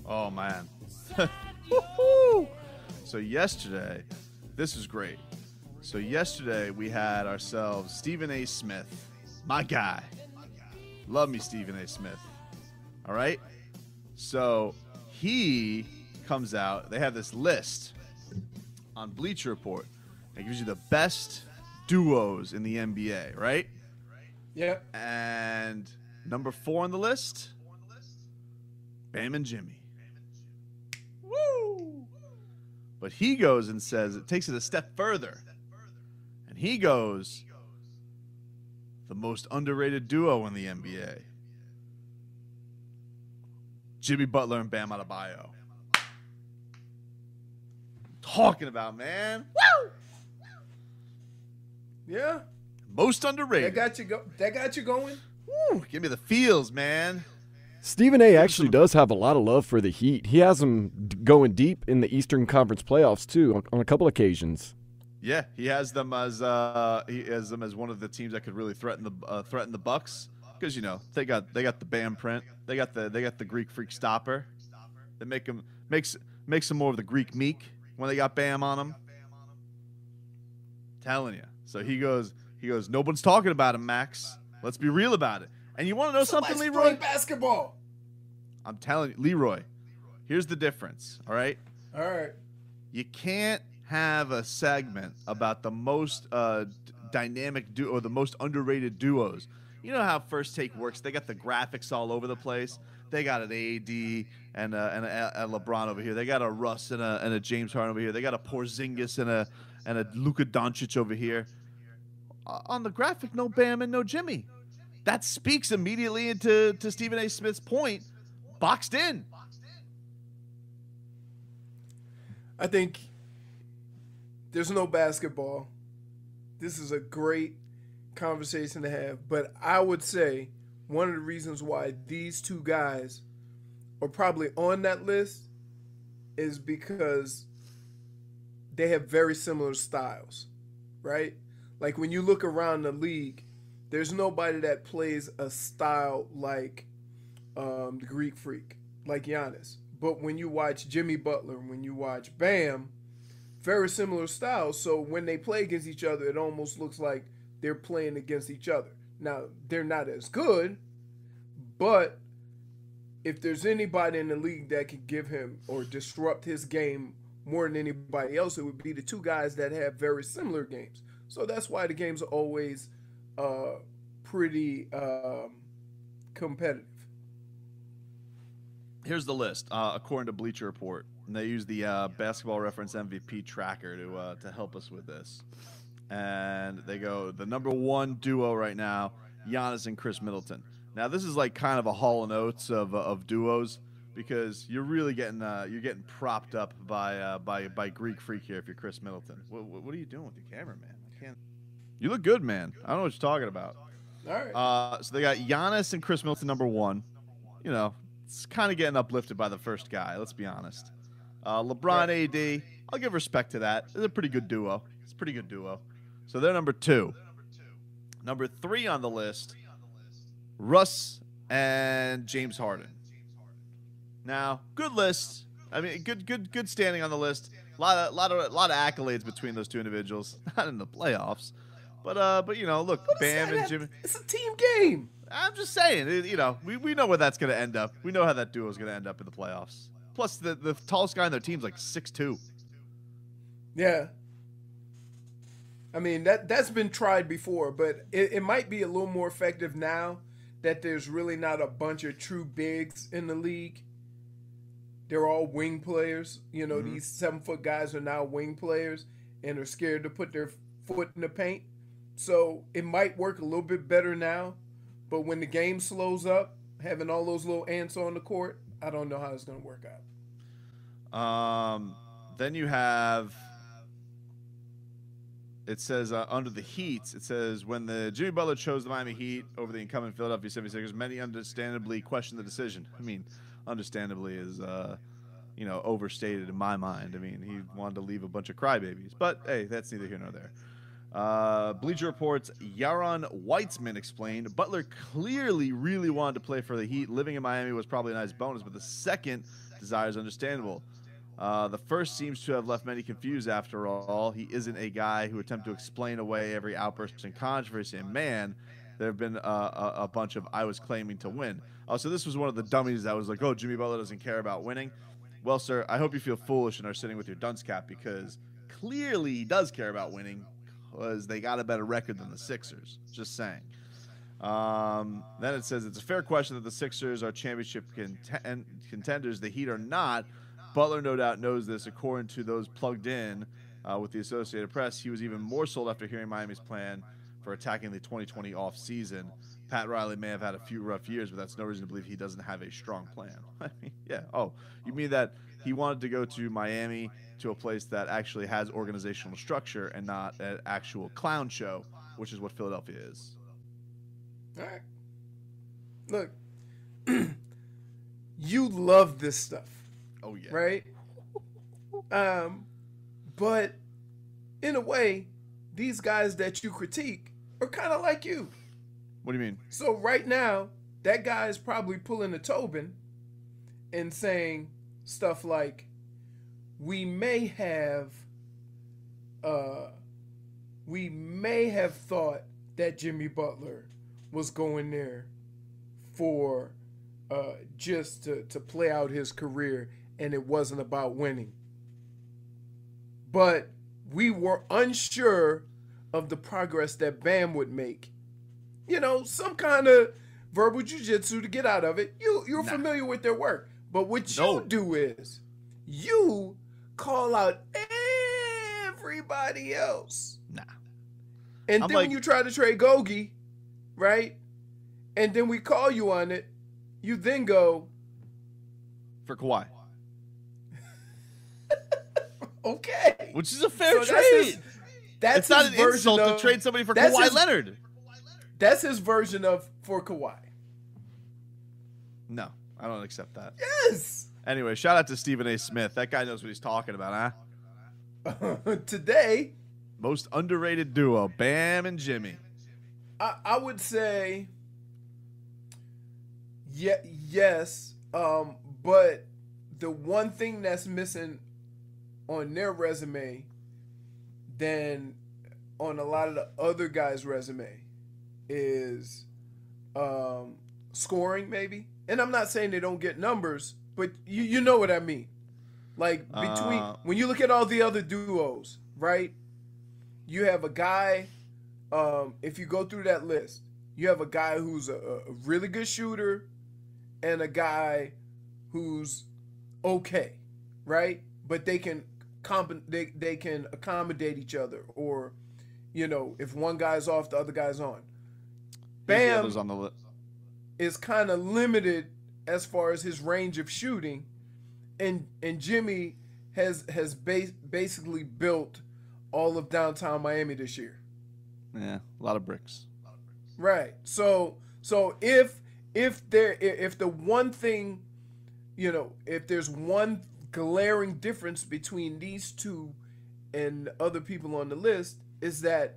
Oh, man. Woo-hoo! So yesterday, this was great. So yesterday, we had ourselves Stephen A. Smith, my guy. Love me, Stephen A. Smith. All right? So he comes out. They have this list on Bleacher Report. It gives you the best duos in the NBA, right? Yep. And number 4 on the list, Bam and Jimmy. Woo! But he goes and says, it takes it a step further. And he goes, the most underrated duo in the NBA. Jimmy Butler and Bam Adebayo. Talking about, man. Woo! Yeah. Most underrated. That got you going? Woo! Give me the feels, man. Stephen A. actually does have a lot of love for the Heat. He has them going deep in the Eastern Conference playoffs too, on a couple occasions. Yeah, he has them as one of the teams that could really threaten the Bucks, because they got the Bam print, they got the Greek Freak stopper. They make some more of the Greek meek when they got Bam on them. Telling you. So he goes. No one's talking about him, Max. Let's be real about it. And you want to know something, Leroy? Basketball. I'm telling you, Leroy. Here's the difference. All right. All right. You can't have a segment about the most dynamic duo or the most underrated duos. You know how First Take works. They got the graphics all over the place. They got an AD and a LeBron over here. They got a Russ and a James Harden over here. They got a Porzingis and a Luka Doncic over here. On the graphic, no Bam and no Jimmy. That speaks immediately into Stephen A. Smith's point. Boxed in. I think there's no basketball. This is a great conversation to have. But I would say one of the reasons why these two guys are probably on that list is because they have very similar styles, right? Like when you look around the league, there's nobody that plays a style like the Greek Freak, like Giannis. But when you watch Jimmy Butler, when you watch Bam, very similar styles. So when they play against each other, it almost looks like they're playing against each other. Now, they're not as good, but if there's anybody in the league that could give him or disrupt his game more than anybody else, it would be the two guys that have very similar games. So that's why the games are always pretty competitive. Here's the list, according to Bleacher Report. And they use the Basketball Reference MVP tracker to help us with this. And they go, the number 1 duo right now, Giannis and Chris Middleton. Now, this is like kind of a Hall & Oates of duos, because you're really getting propped up by Greek Freak here if you're Chris Middleton. What are you doing with your camera, man? I can't. You look good, man. I don't know what you're talking about. All right. So they got Giannis and Chris Middleton number 1. It's kind of getting uplifted by the first guy. Let's be honest. LeBron, AD. I'll give respect to that. It's a pretty good duo. So they're number 2. Number 3 on the list, Russ and James Harden. Now, good list. I mean, good standing on the list. A lot of accolades between those two individuals. Not in the playoffs, but look, Bam and Jimmy. It's a team game. I'm just saying, we know where that's going to end up. We know how that duo is going to end up in the playoffs. Plus, the tallest guy on their team's like 6'2". Yeah. I mean, that's been tried before, but it might be a little more effective now that there's really not a bunch of true bigs in the league. They're all wing players. These 7-foot guys are now wing players and are scared to put their foot in the paint. So it might work a little bit better now. But when the game slows up, having all those little ants on the court, I don't know how it's going to work out. Then you have, it says under the Heat, it says, when the Jimmy Butler chose the Miami Heat over the incumbent Philadelphia 76ers, many understandably questioned the decision. I mean, understandably is, overstated in my mind. I mean, he wanted to leave a bunch of crybabies. But, hey, that's neither here nor there. Bleacher Report's Yaron Weitzman explained, Butler clearly really wanted to play for the Heat. Living in Miami was probably a nice bonus, but the second desire is understandable. The first seems to have left many confused after all. He isn't a guy who attempts to explain away every outburst and controversy. And man, there have been a bunch of I was claiming to win. Oh, so this was one of the dummies that was like, oh, Jimmy Butler doesn't care about winning. Well, sir, I hope you feel foolish and are sitting with your dunce cap because clearly he does care about winning because they got a better record than the Sixers. Just saying. Then it says it's a fair question that the Sixers are championship contenders. The Heat are not. Butler no doubt knows this. According to those plugged in with the Associated Press, he was even more sold after hearing Miami's plan for attacking the 2020 offseason. Pat Riley may have had a few rough years, but that's no reason to believe he doesn't have a strong plan. I mean, yeah. Oh, you mean that he wanted to go to Miami, to a place that actually has organizational structure and not an actual clown show, which is what Philadelphia is. All right. Look, you love this stuff. Oh, yeah. Right? But in a way, these guys that you critique are kind of like you. What do you mean? So right now, that guy is probably pulling a Tobin and saying stuff like, we may have thought that Jimmy Butler was going there for just to play out his career, and it wasn't about winning. But we were unsure of the progress that Bam would make. You know, some kind of verbal jiu-jitsu to get out of it. You're familiar with their work. But what you do is you call out everybody else. Nah. And then when you try to trade Gogi, right? And then we call you on it, you then go for Kawhi. Okay. Which is a fair trade. That's not an insult to trade somebody for Kawhi Leonard. That's his version of for Kawhi. No, I don't accept that. Yes. Anyway, shout out to Stephen A. Smith. That guy knows what he's talking about, huh? Today, most underrated duo, Bam and Jimmy. I would say, yes. But the one thing that's missing on their resume than on a lot of the other guys' resume is scoring, maybe. And I'm not saying they don't get numbers, but you know what I mean. Like between when you look at all the other duos, right? You have a guy. If you go through that list, you have a guy who's a really good shooter, and a guy who's okay, right? But they can they can accommodate each other, or you know, if one guy's off, the other guy's on. Bam on the list is kind of limited as far as his range of shooting, and Jimmy has basically built all of downtown Miami this year. Yeah, a lot of bricks. Right. So if the one thing, you know, if there's one glaring difference between these two and other people on the list, is that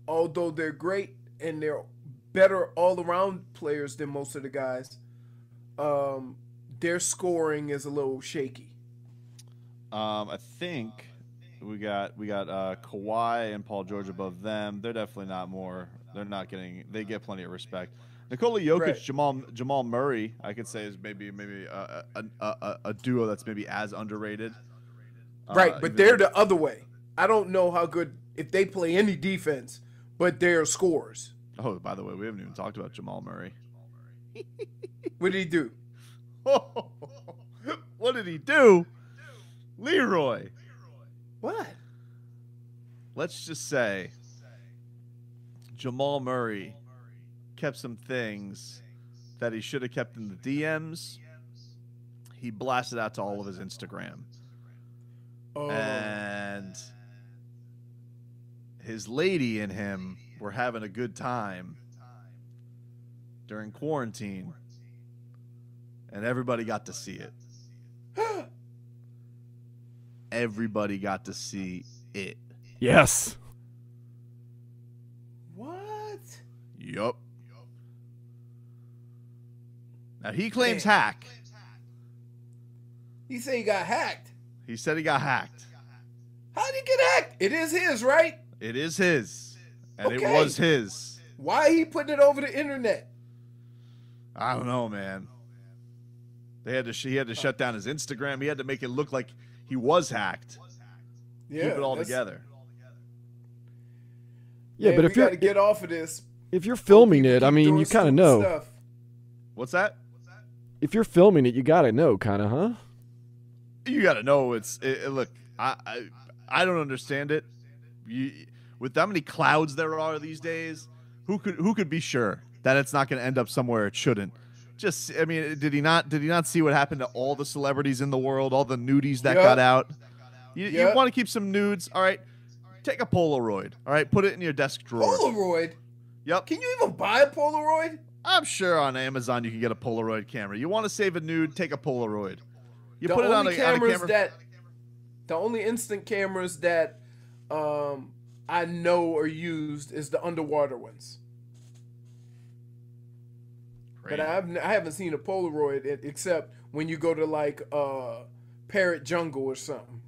although they're great and they're better all-around players than most of the guys, their scoring is a little shaky. I think we got Kawhi and Paul George above them. They're definitely not more. They're not getting. They get plenty of respect. Nikola Jokic, right. Jamal Murray, I could say is maybe a duo that's maybe as underrated. Right, but they're the other way. I don't know how good if they play any defense, but they're scorers. Oh, by the way, we haven't even talked about Jamal Murray. What did he do? What did he do? Leroy. What? Let's just say Jamal Murray kept some things that he should have kept in the DMs. He blasted out to all of his Instagram. Oh. And his lady and him were having a good time during quarantine. And everybody got to see it. Everybody got to see it. Yes. What? Yup. Now he claims hack. He said he got hacked. He said he got hacked. How did he get hacked? It is his, right? It is his. And it Okay. was his. Why he putting it over the internet? I don't know, man. He had to shut down his Instagram. He had to make it look like he was hacked. Yeah, Keep it all together. Yeah, Man, but we if you're gotta get off of this. if you're filming People it, I keep mean, doing you kind of stupid know. stuff. What's that? If you're filming it, you got to know, kind of, huh? You got to know look, I don't understand it. With how many clouds there are these days, who could be sure that it's not going to end up somewhere it shouldn't? Just, I mean, did he not see what happened to all the celebrities in the world, all the nudies that got out? You want to keep some nudes, all right? Take a Polaroid, all right? Put it in your desk drawer. Polaroid? Yep. Can you even buy a Polaroid? I'm sure on Amazon you can get a Polaroid camera. You want to save a nude, take a Polaroid. You The put it on only a camera. The only instant cameras that I know are used is the underwater ones. Great. But I haven't seen a Polaroid except when you go to like Parrot Jungle or something.